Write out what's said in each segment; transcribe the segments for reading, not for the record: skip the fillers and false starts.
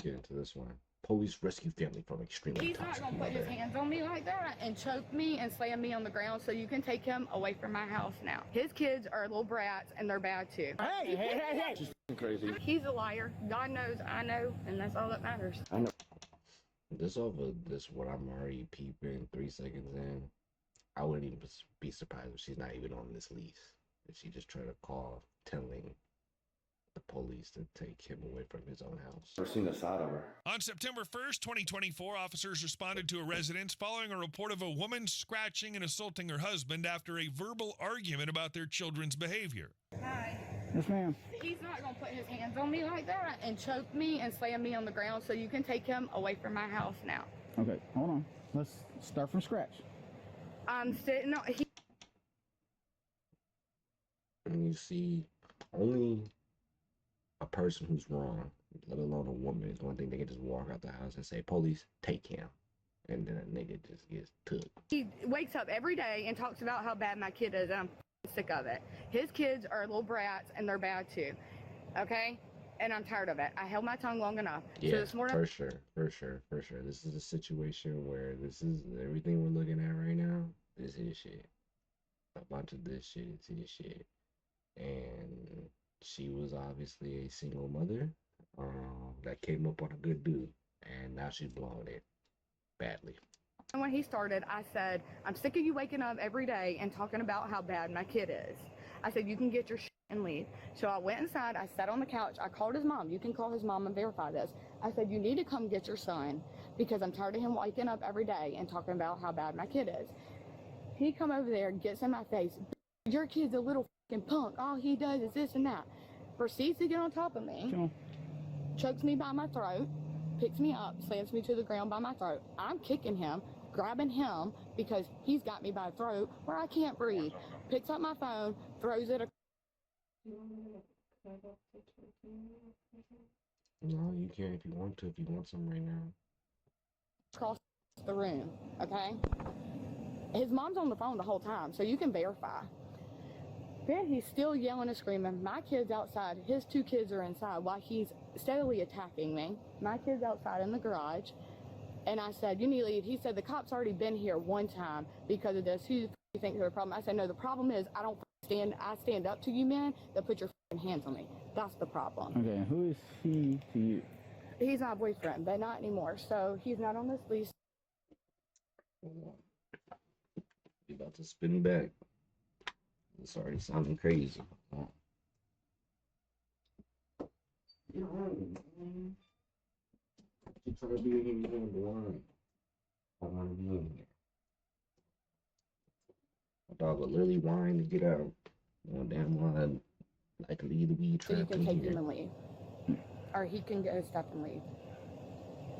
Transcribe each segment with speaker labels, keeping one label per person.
Speaker 1: Get into this one. Police rescue family from extremely
Speaker 2: He's not
Speaker 1: toxic
Speaker 2: gonna put his
Speaker 1: mother.
Speaker 2: hands on me like that and choke me and slam me on the ground, so you can take him away from my house now. His kids are little brats and they're bad too.
Speaker 3: Hey! She's crazy.
Speaker 2: He's a liar. God knows, I know, and that's all that matters.
Speaker 3: I know.
Speaker 1: This over this what I'm already peeping 3 seconds in. I wouldn't even be surprised if she's not even on this lease. If she just tried to call telling the police to take him away from his own house.
Speaker 3: Never seen the side of her.
Speaker 4: On September 1st, 2024, officers responded to a residence following a report of a woman scratching and assaulting her husband after a verbal argument about their children's behavior.
Speaker 2: Hi.
Speaker 5: Yes, ma'am.
Speaker 2: He's not gonna put his hands on me like that and choke me and slam me on the ground, so you can take him away from my house now.
Speaker 5: Okay, hold on. Let's start from scratch.
Speaker 2: I'm sitting on.
Speaker 1: And you see, only a person who's wrong, let alone a woman, is one thing they can just walk out the house and say, police, take him. And then a nigga just gets took.
Speaker 2: He wakes up every day and talks about how bad my kid is, and I'm sick of it. His kids are little brats and they're bad too. Okay? And I'm tired of it. I held my tongue long enough.
Speaker 1: Yeah,
Speaker 2: so this morning,
Speaker 1: for sure. This is a situation where this is everything we're looking at right now. This is shit. A bunch of this shit is his shit. And she was obviously a single mother that came up on a good dude. And now she's blowing it badly.
Speaker 2: and when he started, I said, I'm sick of you waking up every day and talking about how bad my kid is. I said, you can get your shit and leave. So I went inside, I sat on the couch, I called his mom. You can call his mom and verify this. I said, you need to come get your son because I'm tired of him waking up every day and talking about how bad my kid is. He come over there and gets in my face. Your kid's a little fucking punk. All he does is this and that. Proceeds to get on top of me.
Speaker 5: Sure.
Speaker 2: Chokes me by my throat, picks me up, slams me to the ground by my throat. I'm kicking him, grabbing him because he's got me by the throat where I can't breathe. Picks up my phone, throws it
Speaker 1: No, you can if you want to, if you want some right now.
Speaker 2: across the room, okay? His mom's on the phone the whole time, so you can verify. Then he's still yelling and screaming. My kid's outside. His two kids are inside while he's steadily attacking me. My kid's outside in the garage. And I said, you need to leave. He said, the cop's already been here one time because of this. Who do you think is the problem? I said, no, the problem is I stand up to you men that put your hands on me. That's the problem.
Speaker 5: Okay, who is he to you?
Speaker 2: He's my boyfriend, but not anymore. So he's not on this lease.
Speaker 1: You about to spin back. It's already sounding crazy. You trying to be in here, you're blind. I want to be in here. My dog will literally whine to get out. One damn line. Like to leave the weed
Speaker 2: So you
Speaker 1: trap
Speaker 2: can
Speaker 1: in
Speaker 2: take
Speaker 1: here.
Speaker 2: him and leave. Or he can get his stuff and leave.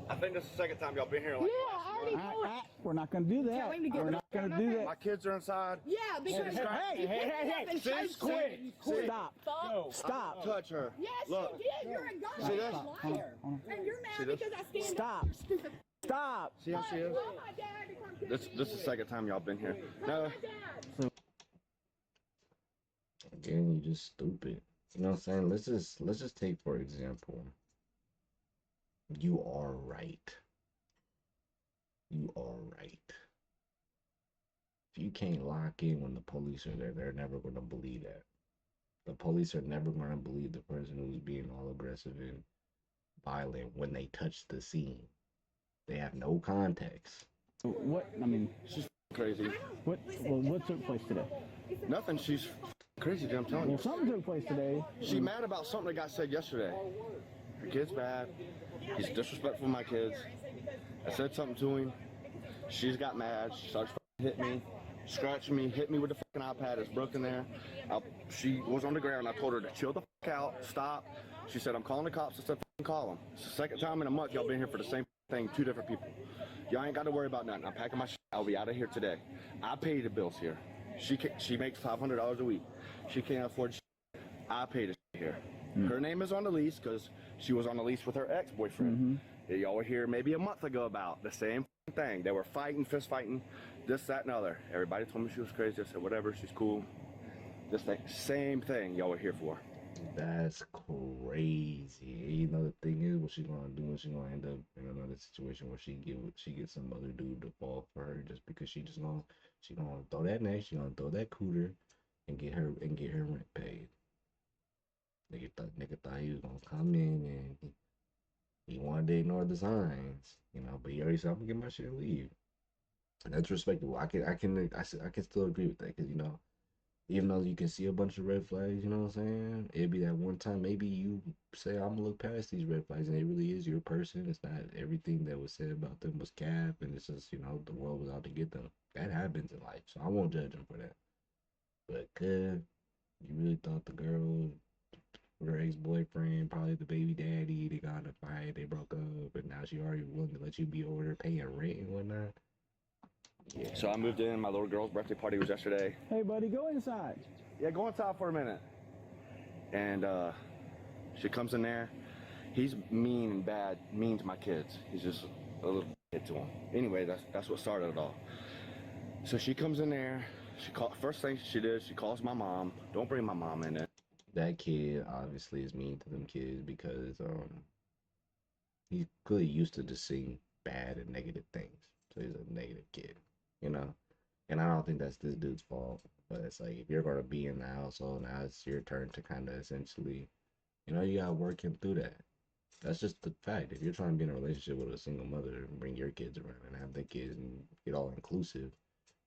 Speaker 3: I think this is the second time y'all been here. Like,
Speaker 2: I already told him.
Speaker 5: We're not going to do that.
Speaker 2: Tell him to get
Speaker 5: We're
Speaker 2: the
Speaker 5: not going to
Speaker 2: fuck
Speaker 5: do
Speaker 2: out.
Speaker 5: that.
Speaker 3: my kids are inside.
Speaker 2: Yeah, because
Speaker 5: Hey,
Speaker 2: sis,
Speaker 5: quit. Stop.
Speaker 2: Fuck.
Speaker 5: Stop.
Speaker 3: Touch her.
Speaker 2: Yes,
Speaker 3: Look.
Speaker 2: you did. You're a goddamn
Speaker 3: See this?
Speaker 2: liar. And you're mad
Speaker 3: See this?
Speaker 2: because I stand
Speaker 5: Stop.
Speaker 2: up. Stupid.
Speaker 5: Stop.
Speaker 3: See how she is?
Speaker 2: Call my dad to come get
Speaker 3: This
Speaker 2: me.
Speaker 3: is the second time y'all been here.
Speaker 2: Call
Speaker 3: No.
Speaker 2: my dad.
Speaker 1: Again, you just stupid. You know what I'm saying? Let's just take for example. You are right. You are right. If you can't lock in when the police are there, they're never going to believe that. The police are never going to believe the person who's being all aggressive and violent when they touch the scene. They have no context.
Speaker 5: What, I mean,
Speaker 3: She's crazy.
Speaker 5: what took place today?
Speaker 3: Nothing. She's crazy, dude, I'm telling
Speaker 5: Well,
Speaker 3: you.
Speaker 5: something took place today.
Speaker 3: She mad about something that got said yesterday. Her kid's bad. He's disrespectful to my kids. I said something to him. She's got mad. She starts hitting me, scratching me, hit me with the fucking iPad. It's broken there. She was on the ground. I told her to chill the fuck out, stop. She said, I'm calling the cops. I said, call them. It's the second time in a month y'all been here for the same thing, two different people. Y'all ain't got to worry about nothing. I'm packing my shit. I'll be out of here today. I pay the bills here. She makes $500 a week. She can't afford shit. I pay the shit here. Her name is on the lease because she was on the lease with her ex-boyfriend. Y'all were here maybe a month ago about the same thing. They were fighting, fist fighting, this, that, and other. Everybody told me she was crazy. I said, whatever, she's cool. This thing, same thing y'all were here for.
Speaker 1: That's crazy. You know, the thing is, what she's gonna do is she's gonna end up in another situation where she gets some other dude to fall for her just because she gonna throw that neck, she gonna throw that cooter and get her rent paid. Nigga thought he was gonna come in and he wanted to ignore the signs, you know, but he already said I'm gonna get my shit and leave. And that's respectable. I can still agree with that because you know, even though you can see a bunch of red flags, you know what I'm saying? It'd be that one time maybe you say I'm gonna look past these red flags and it really is your person. It's not everything that was said about them was cap and it's just, you know, the world was out to get them. That happens in life, so I won't judge them for that. But could you really thought the girl her ex-boyfriend, probably the baby daddy, they got in a fight, they broke up, and now she already willing to let you be over there paying rent and whatnot? Yeah.
Speaker 3: So I moved in. My little girl's birthday party was yesterday.
Speaker 5: Hey, buddy, go inside.
Speaker 3: Yeah, go inside for a minute. And she comes in there. He's mean and bad, mean to my kids. He's just a little kid to them. Anyway, that's what started it all. So she comes in there. First thing she did, she calls my mom. Don't bring my mom in it.
Speaker 1: That kid obviously is mean to them kids because he's clearly used to just seeing bad and negative things. So he's a negative kid, you know? And I don't think that's this dude's fault. But it's like if you're gonna be in the household, now it's your turn to kinda essentially, you know, you gotta work him through that. That's just the fact. If you're trying to be in a relationship with a single mother and bring your kids around and have their kids and get all inclusive,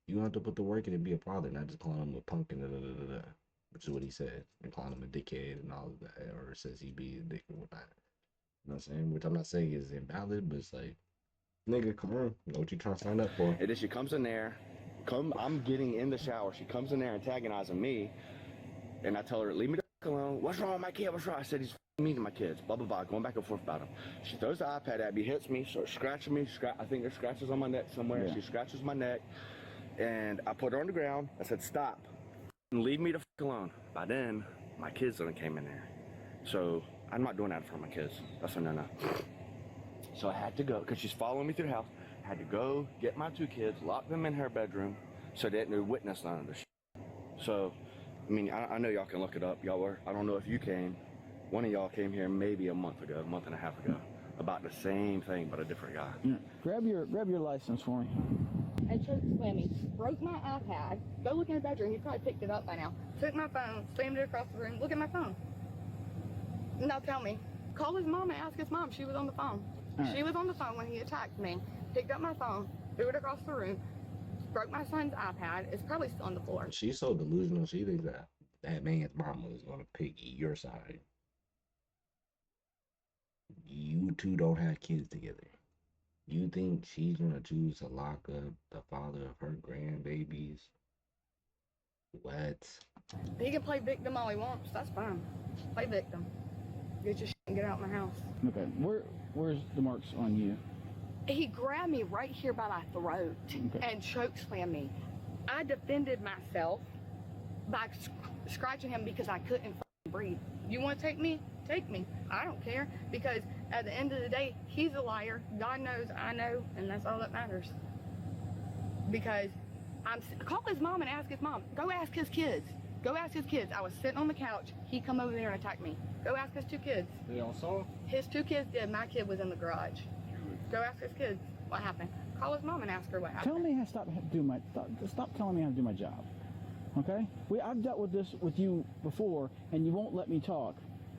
Speaker 1: you have to put the work in and be a father, not just calling him a punk and da-da-da-da-da. Which is what he said, and calling him a dickhead and all of that, or says he be a dick and whatnot. You know what I'm saying? Which I'm not saying is invalid, but it's like, nigga, come on, you know what you trying to sign up for?
Speaker 3: And then she comes in there, I'm getting in the shower. She comes in there antagonizing me, and I tell her, leave me the fuck alone. What's wrong with my kid? What's wrong? I said, he's mean to my kids, blah, blah, blah, going back and forth about him. She throws the iPad at me, hits me, starts scratching me. I think there's scratches on my neck somewhere.
Speaker 5: Yeah.
Speaker 3: She scratches my neck, and I put her on the ground. I said, stop. Leave me the fuck alone. By then, my kids done came in there. So I'm not doing that for my kids. That's a no-no. So I had to go, because she's following me through the house. I had to go get my two kids, lock them in her bedroom, so they didn't witness none of this shit. So, I mean, I know y'all can look it up. I don't know if you came. One of y'all came here maybe a month and a half ago, about the same thing, but a different guy.
Speaker 5: Yeah. Grab your license for me.
Speaker 2: And choke slammed me, broke my iPad. Go look in the bedroom. He probably picked it up by now. Took my phone, slammed it across the room. Look at my phone. Now tell me, call his mom and ask his mom. She was on the phone.
Speaker 5: Right.
Speaker 2: She was on the phone when he attacked me. Picked up my phone, threw it across the room, broke my son's iPad. It's probably still on the floor.
Speaker 1: She's so delusional. She thinks that man's mama is gonna pick your side. You two don't have kids together. You think she's gonna choose to lock up the father of her grandbabies? What?
Speaker 2: He can play victim all he wants. That's fine. Play victim. Get your shit and get out of my house.
Speaker 5: Okay, where's the marks on you?
Speaker 2: He grabbed me right here by my throat
Speaker 5: Okay.
Speaker 2: and choke slammed me. I defended myself by scratching him because I couldn't breathe. You want to take me? Take me. I don't care, because at the end of the day, he's a liar. God knows, I know, and that's all that matters. Because call his mom and ask his mom. Go ask his kids. Go ask his kids. I was sitting on the couch. He come over there and attacked me. Go ask his two kids.
Speaker 5: They all saw?
Speaker 2: His two kids did. My kid was in the garage. Go ask his kids what happened. Call his mom and ask her what happened.
Speaker 5: Tell me how to stop telling me how to do my job. Okay? I've dealt with this with you before, and you won't let me talk.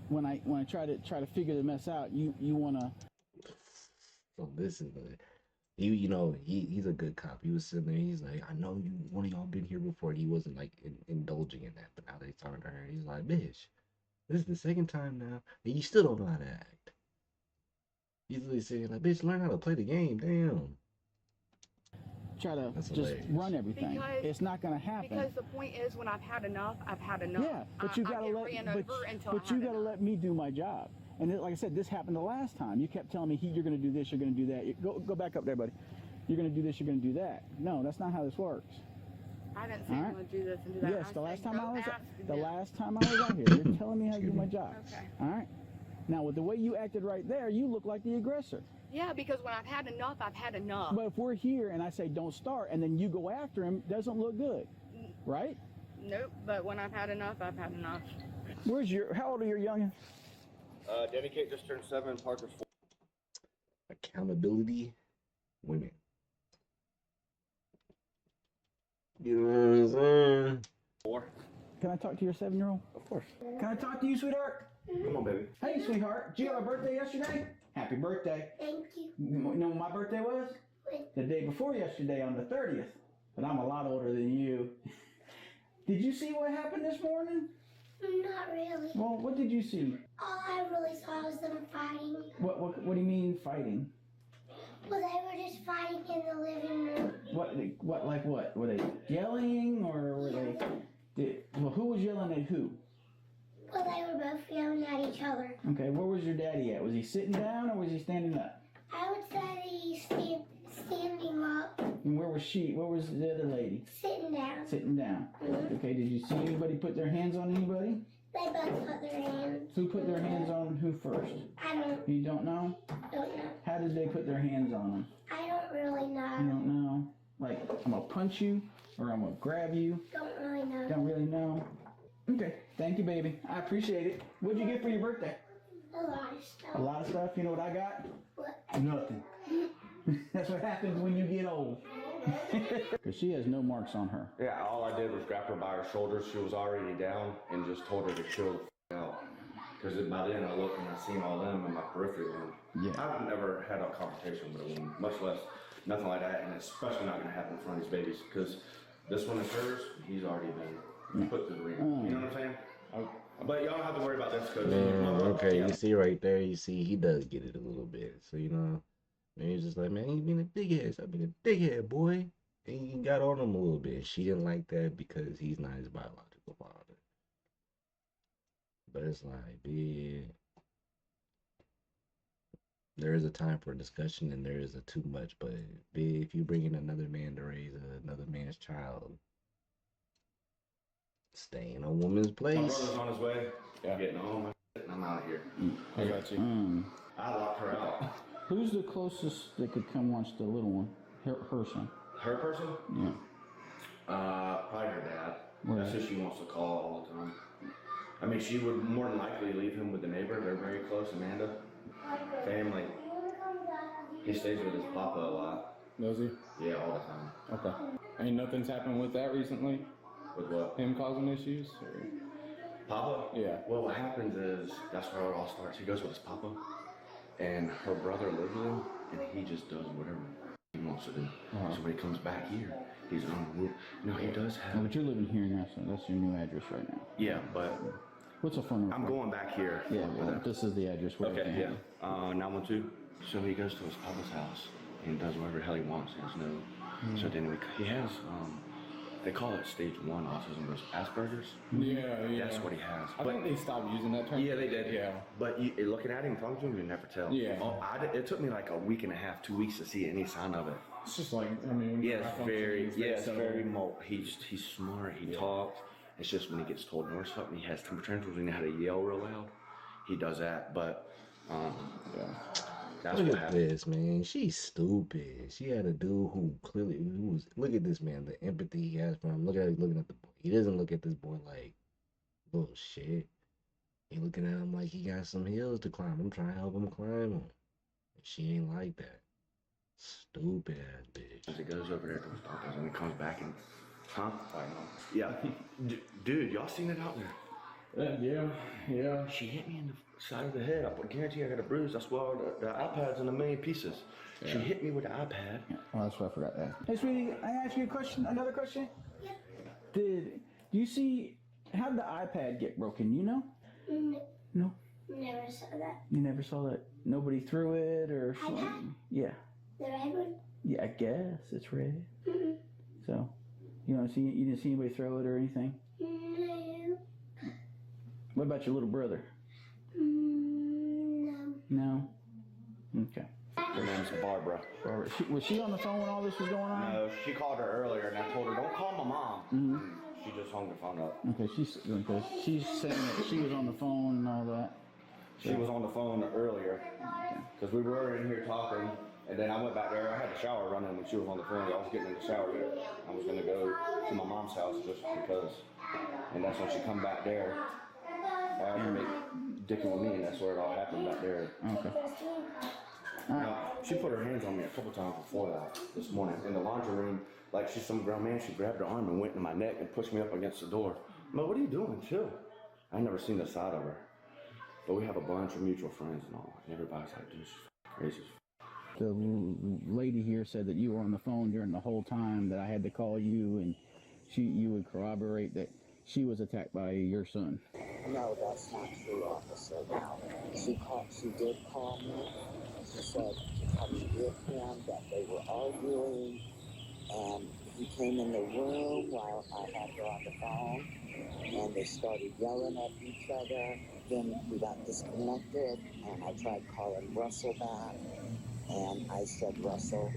Speaker 5: When I try to figure the mess out, you wanna.
Speaker 1: So this is you know, he's a good cop. He was sitting there. He's like, I know you. One of y'all been here before. And he wasn't like indulging in that. But now they talking to her. He's like, bitch, this is the second time now, and you still don't know how to act. He's really saying like, bitch, learn how to play the game. Damn.
Speaker 5: Try to
Speaker 1: That's
Speaker 5: just
Speaker 1: hilarious.
Speaker 5: run everything.
Speaker 2: Because-
Speaker 5: It's not gonna happen.
Speaker 2: Because the point is, when I've had enough, I've had enough.
Speaker 5: Yeah, but you
Speaker 2: I
Speaker 5: gotta
Speaker 2: get
Speaker 5: let
Speaker 2: ran
Speaker 5: but,
Speaker 2: over until
Speaker 5: but
Speaker 2: I
Speaker 5: you
Speaker 2: have
Speaker 5: gotta
Speaker 2: enough.
Speaker 5: let me do my job. And like I said, this happened the last time. You kept telling me, you're gonna do this, you're gonna do that. Go back up there, buddy. You're gonna do this, you're gonna do that. No, that's not how this works.
Speaker 2: I didn't say
Speaker 5: All
Speaker 2: I'm
Speaker 5: right.
Speaker 2: going to do this and do that.
Speaker 5: Yes,
Speaker 2: I
Speaker 5: the last
Speaker 2: said,
Speaker 5: time
Speaker 2: go
Speaker 5: I was
Speaker 2: ask
Speaker 5: the
Speaker 2: them.
Speaker 5: last time I was out here, you're telling me how to do my job.
Speaker 2: Okay.
Speaker 5: All right. Now with the way you acted right there, you look like the aggressor.
Speaker 2: Yeah, because when I've had enough, I've had enough.
Speaker 5: But if we're here and I say don't start, and then you go after him, doesn't look good, right?
Speaker 2: Nope, but when I've had enough, I've had enough.
Speaker 5: How old are your youngins?
Speaker 3: Danny Kate just turned 7, Parker's 4.
Speaker 1: Accountability, women. You know what I'm saying?
Speaker 3: 4.
Speaker 5: Can I talk to your 7-year-old?
Speaker 3: Of course.
Speaker 5: Can I talk to you, sweetheart?
Speaker 3: Come on, baby.
Speaker 5: Hey, sweetheart. Did you have a birthday yesterday? Happy birthday.
Speaker 6: Thank you.
Speaker 5: You know when my birthday was?
Speaker 6: When?
Speaker 5: The day before yesterday on the 30th. But I'm a lot older than you. Did you see what happened this morning?
Speaker 6: Not really.
Speaker 5: Well, what did you see?
Speaker 6: All I really saw was them fighting.
Speaker 5: What do you mean fighting?
Speaker 6: Well, they were just fighting in the living room.
Speaker 5: What? Were they yelling or were they? Who was yelling at who?
Speaker 6: Well, they were both yelling at each other.
Speaker 5: Okay, where was your daddy at? Was he sitting down or was he standing up?
Speaker 6: I would say he's standing up.
Speaker 5: And where was she? Where was the other lady?
Speaker 6: Sitting down.
Speaker 5: Sitting down.
Speaker 6: Mhm.
Speaker 5: Okay, did you see anybody put their hands on anybody?
Speaker 6: They both put their hands.
Speaker 5: Who put their hands on who first?
Speaker 6: I don't
Speaker 5: You don't know?
Speaker 6: know.
Speaker 5: How did they put their hands on them?
Speaker 6: I don't really
Speaker 5: You
Speaker 6: know.
Speaker 5: don't know? Like, I'm gonna punch you or I'm gonna grab you?
Speaker 6: Don't really know.
Speaker 5: Don't really know? Okay, thank you, baby. I appreciate it. What'd you get for your birthday?
Speaker 6: A lot of stuff.
Speaker 5: A lot of stuff. You know what I got?
Speaker 6: What?
Speaker 5: Nothing. That's what happens when you get old. Because she has no marks on her.
Speaker 3: Yeah, all I did was grab her by her shoulders. She was already down and just told her to chill the f out. Because by then I looked and I seen all them in my periphery. And
Speaker 5: Yeah.
Speaker 3: I've never had a confrontation with a woman, much less nothing like that. And it's especially not going to happen in front of these babies. Because this one is hers. He's already been put through the ring. You know what I'm saying? But y'all don't have to worry about this because
Speaker 1: Okay, you see right there, you see he does get it a little bit. So, you know, and he's just like, man, he's being a dickhead. Stop being a dickhead, boy. And he got on him a little bit. She didn't like that because he's not his biological father. But it's like, bitch, there is a time for discussion and there is a too much. But bitch, if you bring in another man to raise another man's child, stay in a woman's
Speaker 3: My
Speaker 1: place.
Speaker 3: brother's on his way. Getting all my shit and I'm out of here.
Speaker 7: I got you.
Speaker 3: I locked her out.
Speaker 5: Who's the closest that could come watch the little one? Her son.
Speaker 3: Her person?
Speaker 5: Yeah.
Speaker 3: Probably her dad.
Speaker 5: Right.
Speaker 3: That's who she wants to call all the time. I mean, she would more than likely leave him with the neighbor. They're very close, Amanda. Family. He stays with his papa a lot.
Speaker 7: Does he?
Speaker 3: Yeah, all the time.
Speaker 7: Okay. Ain't nothing's happened with that recently?
Speaker 3: With what?
Speaker 7: Him causing issues? Or?
Speaker 3: Papa?
Speaker 7: Yeah.
Speaker 3: Well, what happens is, that's where it all starts. He goes with his papa, and her brother lives with him, and he just does whatever he wants to do. So when he comes back here, he's on the roof. No, he does
Speaker 5: Oh,
Speaker 3: have...
Speaker 5: but you're living here now, so that's your new address right now.
Speaker 3: Yeah, but
Speaker 5: What's the phone number?
Speaker 3: I'm going back here.
Speaker 5: Yeah, well, this is the address where
Speaker 3: Okay,
Speaker 5: everything
Speaker 3: yeah. 912. So he goes to his papa's house and does whatever the hell he wants. He has no. So then he has, they call it stage 1 autism, there's Asperger's.
Speaker 7: Yeah.
Speaker 3: That's what he has.
Speaker 7: I think they stopped using that term.
Speaker 3: Yeah, they did.
Speaker 7: Yeah.
Speaker 3: But looking at him, talking to him, you never tell.
Speaker 7: Yeah.
Speaker 3: Oh, it took me like a week and a half, 2 weeks to see any sign of it.
Speaker 7: It's just like, I mean,
Speaker 3: Yeah, it's very,
Speaker 7: it's
Speaker 3: he's smart, he talks. It's just when he gets told or something, he has temper tantrums and he had to yell real loud. He does that, but, that's
Speaker 1: Look
Speaker 3: what
Speaker 1: at
Speaker 3: happened.
Speaker 1: this, man. She's stupid. She had a dude who clearly, look at this man, the empathy he has for him. Look at him looking at the boy. He doesn't look at this boy like, little shit. He looking at him like he got some hills to climb. I'm trying to help him climb them. She ain't like that. Stupid ass bitch.
Speaker 3: As he goes over there to his papa's and he comes back and, I know. Yeah. Dude, y'all seen it out there?
Speaker 7: Yeah.
Speaker 3: She hit me in the side of the head. I guarantee I got a bruise. That's why the iPad's in a million pieces. She hit me with the iPad.
Speaker 5: Oh, that's what I forgot to ask. Hey, sweetie, I ask you a question. Another question.
Speaker 6: Yeah.
Speaker 5: Do you see how did the iPad get broken? You know? No.
Speaker 6: Never saw that.
Speaker 5: You never saw that. Nobody threw it or something. Yeah.
Speaker 6: The red one?
Speaker 5: Yeah, I guess it's red.
Speaker 6: Mm-mm.
Speaker 5: So, you didn't see anybody throw it or anything.
Speaker 6: No.
Speaker 5: What about your little brother?
Speaker 6: No.
Speaker 5: No. Okay.
Speaker 3: Her name's Barbara.
Speaker 5: Barbara, was she on the phone when all this was going on?
Speaker 3: No, she called her earlier and I told her, don't call my mom.
Speaker 5: Mm-hmm.
Speaker 3: She just hung the phone up.
Speaker 5: Okay, she's saying that she was on the phone and all that.
Speaker 3: She was on the phone earlier because we were in here talking, and then I went back there. I had the shower running when she was on the phone. I was getting in the shower there. I was gonna go to my mom's house just because, and that's when she come back there. aggravating, dicking with me, and that's where it all happened back there.
Speaker 5: Okay.
Speaker 3: Now, she put her hands on me a couple times before that this morning in the laundry room. Like she's some grown man, she grabbed her arm and went into my neck and pushed me up against the door. Mo, what are you doing? Chill. I never seen the side of her. But we have a bunch of mutual friends and all. And everybody's like, dude, she's crazy.
Speaker 5: The lady here said that you were on the phone during the whole time that I had to call you, and you would corroborate that she was attacked by your son.
Speaker 8: No, that's not true, officer. Now, she did call me. She said to come get him, that they were arguing, and he came in the room while I had her on the phone, and they started yelling at each other. Then we got disconnected, and I tried calling Russell back, and I said, Russell,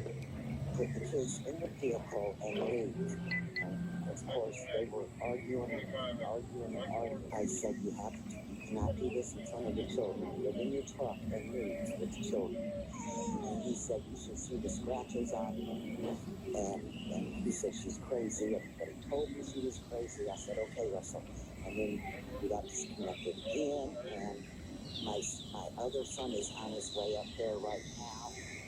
Speaker 8: put the kids in the vehicle and leave. And of course, they were arguing. I said, you cannot do this in front of the children. Get in your truck and leave with the children. And he said, you should see the scratches on me. And he said, she's crazy. But he told me she was crazy. I said, okay, Russell. And then we got disconnected again. And my other son is on his way up there right now.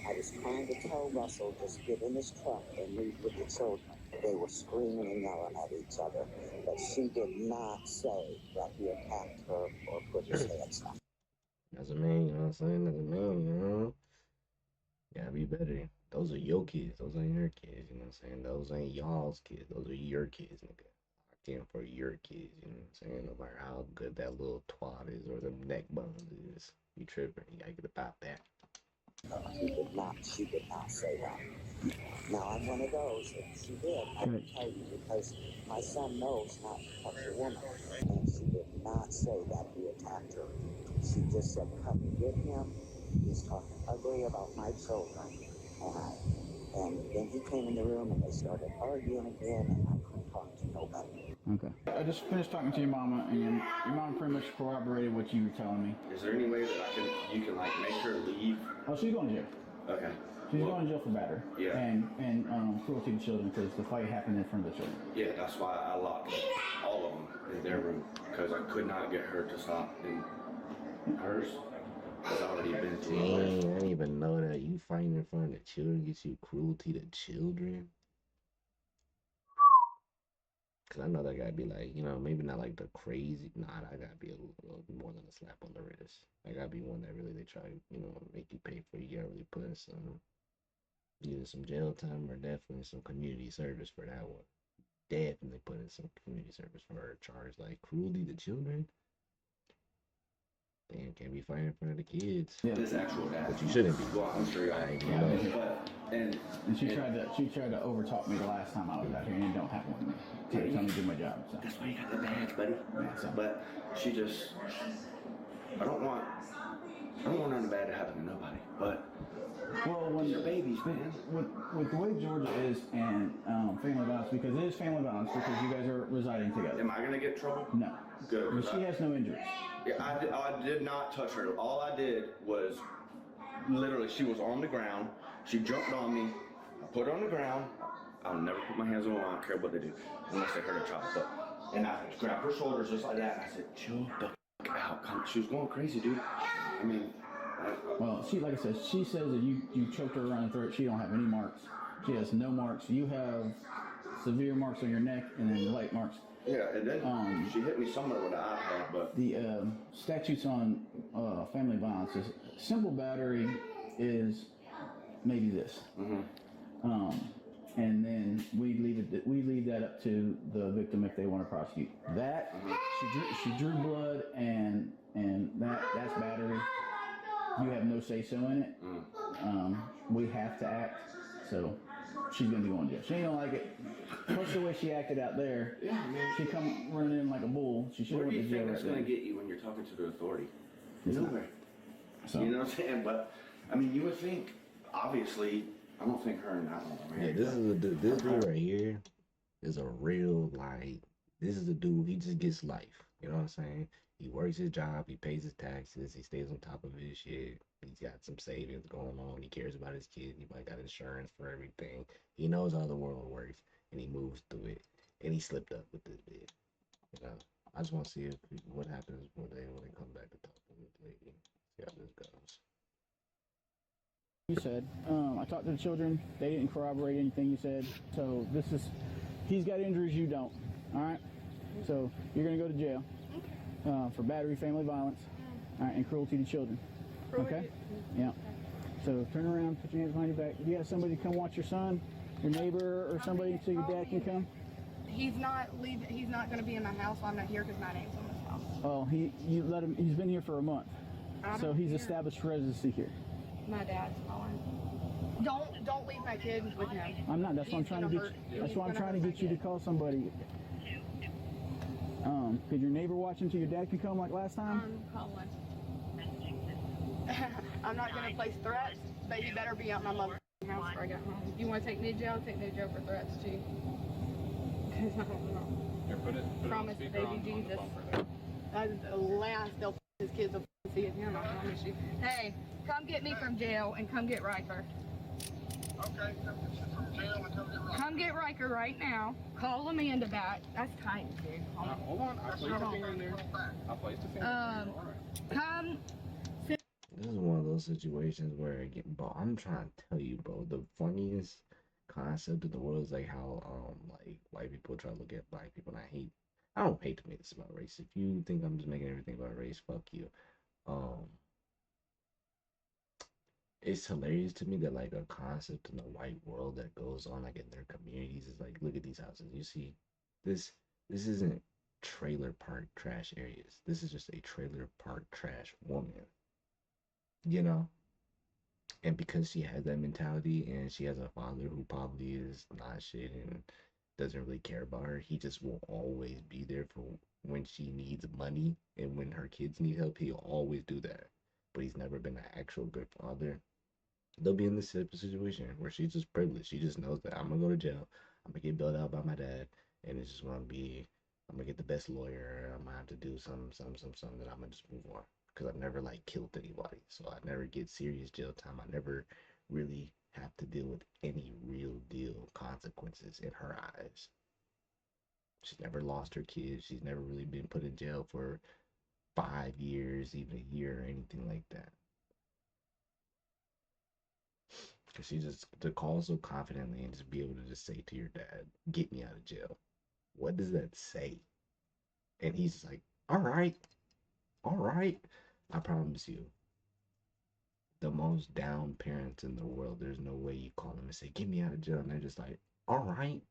Speaker 8: I was trying to tell Russell, just get in his truck and leave with the children. They were screaming and yelling at each other. But she did not say that he attacked her or put his hands on.
Speaker 1: As a man, you know what I'm saying? As a man, you know? You gotta be better. Those are your kids. Those ain't your kids, you know what I'm saying? Those ain't y'all's kids. Those are your kids, nigga. I came for your kids, you know what I'm saying? No matter how good that little twat is or them neck bones is. You tripping. You gotta get about that.
Speaker 8: She did not say that. Now, I'm one of those, and she did. I can tell you, because my son knows not to touch a woman. And she did not say that he attacked her. She just said, come and get him. He's talking ugly about my children. And then he came in the room, and they started arguing again, and I couldn't talk to nobody.
Speaker 5: Okay. I just finished talking to your mama, and your mama pretty much corroborated what you were telling me.
Speaker 3: Is there any way that you can like make her leave?
Speaker 5: Oh, she's going to jail.
Speaker 3: Okay.
Speaker 5: She's going to jail for battery.
Speaker 3: Yeah.
Speaker 5: And cruelty to children, because the fight happened in front of the children.
Speaker 3: Yeah, that's why I locked all of them in their room, because I could not get her to stop. And hers has already been through
Speaker 1: Dang, I
Speaker 3: it.
Speaker 1: didn't even know that. You fighting in front of the children gets you cruelty to children? Because I know that gotta be like, you know, maybe not like the crazy. Nah, that gotta be a little more than a slap on the wrist. That gotta be one that really they try, you know, make you pay for. You gotta really put in some, either some jail time or definitely some community service for that one. Definitely put in some community service for a charge like cruelty to children. Damn, can't be fighting in front of the kids.
Speaker 5: Yeah.
Speaker 3: This actual dad.
Speaker 1: But you shouldn't be.
Speaker 3: Well, I'm sure y'all
Speaker 1: ain't
Speaker 3: yeah,
Speaker 1: gonna
Speaker 3: but
Speaker 5: And she tried to overtalk me the last time I was out here, and it don't happen with me. She tell me to do my job. So.
Speaker 3: that's why you got the badge, buddy.
Speaker 5: Yeah, so.
Speaker 3: But she just, I don't want nothing bad to happen to nobody. But
Speaker 5: Well, when
Speaker 3: these are babies, man.
Speaker 5: with the way Georgia is and family violence, because it is family violence because you guys are residing together.
Speaker 3: Am I gonna get in trouble?
Speaker 5: No.
Speaker 3: Good.
Speaker 5: But she has no injuries.
Speaker 3: Yeah, I did not touch her. All I did was literally, she was on the ground. She jumped on me. I put her on the ground. I'll never put my hands on her. I don't care what they do, unless they hurt a child. But, and I grabbed her shoulders just like that. And I said, chill the f out. She was going crazy, dude. I mean,
Speaker 5: Well, she, like I said, she says that you choked her around the throat. She don't have any marks. She has no marks. You have severe marks on your neck and then light marks.
Speaker 3: yeah, and then she hit me somewhere with an iPad, but
Speaker 5: The statutes on family violence is simple battery is maybe this. And then we leave that up to the victim if they want to prosecute. That she drew blood and that's battery. You have no say so in it. We have to act. So she's gonna be going to jail. She ain't gonna like it. Plus the way she acted out there.
Speaker 3: yeah, man.
Speaker 5: She come running in like a bull. She should
Speaker 3: Where
Speaker 5: have
Speaker 3: do
Speaker 5: went
Speaker 3: you
Speaker 5: to jail
Speaker 3: think
Speaker 5: right
Speaker 3: that's gonna
Speaker 5: then.
Speaker 3: get you when you're talking to the authority?
Speaker 5: It's not.
Speaker 3: Nowhere.
Speaker 5: So
Speaker 3: You know what I'm saying? But I mean, you would think. Obviously, I don't think her and that one are
Speaker 1: Yeah,
Speaker 3: married.
Speaker 1: this dude right here is a real, like, this is a dude, he just gets life. You know what I'm saying? He works his job, he pays his taxes, he stays on top of his shit. He's got some savings going on, he cares about his kid, he might got insurance for everything. He knows how the world works, and he moves through it. And he slipped up with this bit. You know, I just want to see if what happens when they come back to talk to this lady. See how this goes.
Speaker 5: You said. I talked to the children. They didn't corroborate anything you said. So he's got injuries you don't. All right. So you're gonna go to jail for battery, family violence, all right, and cruelty to children. Okay. Yeah. So turn around, put your hands behind your back. Do you have somebody to come watch your son, your neighbor, or somebody until your dad can come?
Speaker 2: He's not leaving. He's not going to be in my house while I'm not here because my name's on this house.
Speaker 5: Oh, you let him. He's been here for a month, so he's established residency here.
Speaker 2: My dad's calling. Don't leave my kid with him.
Speaker 5: I'm not. That's why I'm trying to get. That's why I'm trying to get you to call somebody. Could your neighbor watch until your dad can come like last time?
Speaker 2: I'm calling. I'm not gonna place threats, but he better be out my mother's house before I get home. You want to take me to jail? Take me to jail for threats too. Cause I don't know.
Speaker 7: Here, put it
Speaker 2: Promise,
Speaker 7: on speaker
Speaker 2: baby
Speaker 7: on
Speaker 2: Jesus.
Speaker 7: the phone for there.
Speaker 2: That's the last they'll his kids will see him. I promise you. Hey, come get me from jail and come get Riker.
Speaker 9: Okay, from jail and
Speaker 2: Come get Riker right now. Call Amanda back. That's tight, dude.
Speaker 7: Hold on, I placed a finger in there. I placed a finger in there. All right.
Speaker 2: Come.
Speaker 1: This is one of those situations where bro, I'm trying to tell you, bro, the funniest concept of the world is like how like white people try to look at black people, and I don't hate to make this about race. If you think I'm just making everything about race, fuck you. It's hilarious to me that like a concept in the white world that goes on like in their communities is like, look at these houses. You see, this isn't trailer park trash areas. This is just a trailer park trash woman. You know? And because she has that mentality and she has a father who probably is not shit and doesn't really care about her, he just will always be there for when she needs money, and when her kids need help, he'll always do that. But he's never been an actual good father. They'll be in this situation where she's just privileged. She just knows that I'm gonna go to jail, I'm gonna get bailed out by my dad, and it's just gonna be, I'm gonna get the best lawyer, I'm gonna have to do something that I'm gonna just move on. Because I've never like killed anybody, so I never get serious jail time. I never really have to deal with any real deal consequences in her eyes. She's never lost her kids. She's never really been put in jail for 5 years, even a year, or anything like that. Because she just, to call so confidently and just be able to just say to your dad, get me out of jail. What does that say? And he's just like, all right. I promise you, the most down parents in the world, there's no way you call them and say, get me out of jail. And they're just like, all right.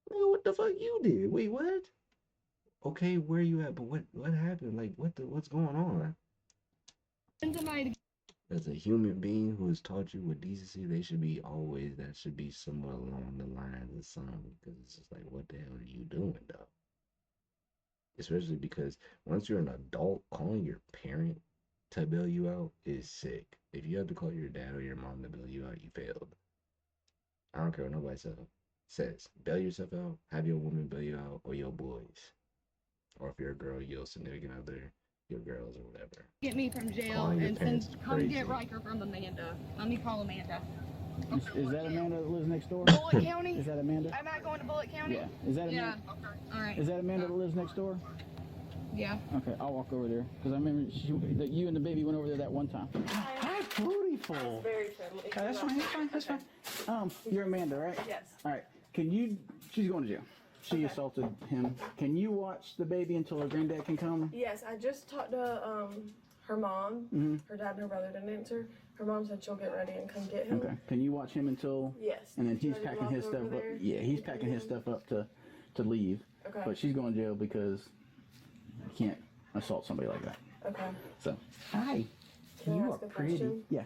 Speaker 1: What the fuck you did? Wait, what? Okay, where you at? But what happened? Like, what's going on? As a human being who has taught you with decency, they should be always, that should be somewhere along the lines of something. Because it's just like, what the hell are you doing, though? Especially because once you're an adult, calling your parent to bail you out is sick. If you have to call your dad or your mom to bail you out, you failed. I don't care what nobody says. Bail yourself out, have your woman bail you out, or your boys. Or if you're a girl, your significant other, your girls, or whatever.
Speaker 2: Get me from jail and come get Riker from Amanda. Let me call Amanda.
Speaker 5: Is that Amanda that lives next door?
Speaker 2: Bullitt County?
Speaker 5: Is that Amanda?
Speaker 2: Am I going to Bullitt County?
Speaker 5: Yeah. Is that
Speaker 2: Yeah.
Speaker 5: Amanda?
Speaker 2: All right.
Speaker 5: Is that Amanda that lives next door?
Speaker 2: Yeah.
Speaker 5: Okay, I'll walk over there because I remember that you and the baby went over there that one time. Hi, beautiful.
Speaker 10: Very friendly.
Speaker 5: Okay, that's fine. You're Amanda, right?
Speaker 10: Yes.
Speaker 5: All right. She's going to jail. She assaulted him. Can you watch the baby until her granddad can come?
Speaker 10: Yes, I just talked to her mom.
Speaker 5: Mm-hmm.
Speaker 10: Her dad and her brother didn't answer. Her mom said she'll get ready and come get him.
Speaker 5: Okay. Can you watch him until?
Speaker 10: Yes.
Speaker 5: And then he's
Speaker 10: Ready to
Speaker 5: packing
Speaker 10: walk
Speaker 5: his
Speaker 10: over
Speaker 5: stuff up.
Speaker 10: there?
Speaker 5: Yeah, he's packing his stuff up to leave.
Speaker 10: Okay.
Speaker 5: But she's going to jail because you can't assault somebody like that.
Speaker 10: Okay.
Speaker 5: So, hi.
Speaker 10: Can I
Speaker 5: You
Speaker 10: ask
Speaker 5: are
Speaker 10: a
Speaker 5: pretty.
Speaker 10: question?
Speaker 5: Yeah.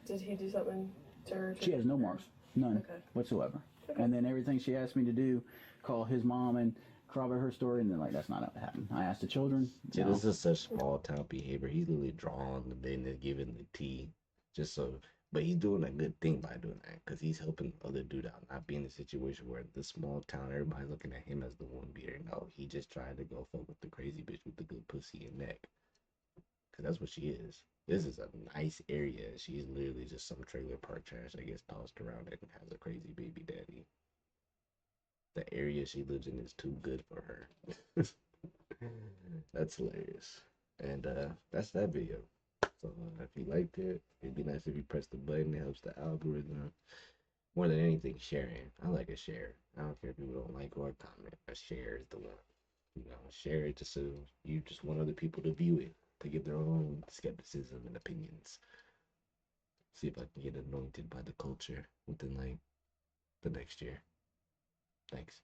Speaker 10: Did he do something to her?
Speaker 5: She has no marks. None
Speaker 10: Okay.
Speaker 5: whatsoever.
Speaker 10: Okay.
Speaker 5: And then everything she asked me to do, call his mom and corroborate her story, and then like that's not what happened. I asked the children.
Speaker 1: See,
Speaker 5: no.
Speaker 1: this is such small town behavior. He's literally drawing the business, giving the tea, just so. But he's doing a good thing by doing that, because he's helping other dude out, not being in a situation where the small town, everybody's looking at him as the one beater. No, he just tried to go fuck with the crazy bitch with the good pussy and neck, because that's what she is. This is a nice area. She's literally just some trailer park trash that gets tossed around it and has a crazy baby daddy. The area she lives in is too good for her. That's hilarious. And that's that video. So if you liked it, it'd be nice if you press the button. It helps the algorithm. More than anything, sharing. I like a share. I don't care if people don't like or comment. A share is the one. You know, share it just so you just want other people to view it, to give their own skepticism and opinions. See if I can get anointed by the culture within like the next year. Thanks.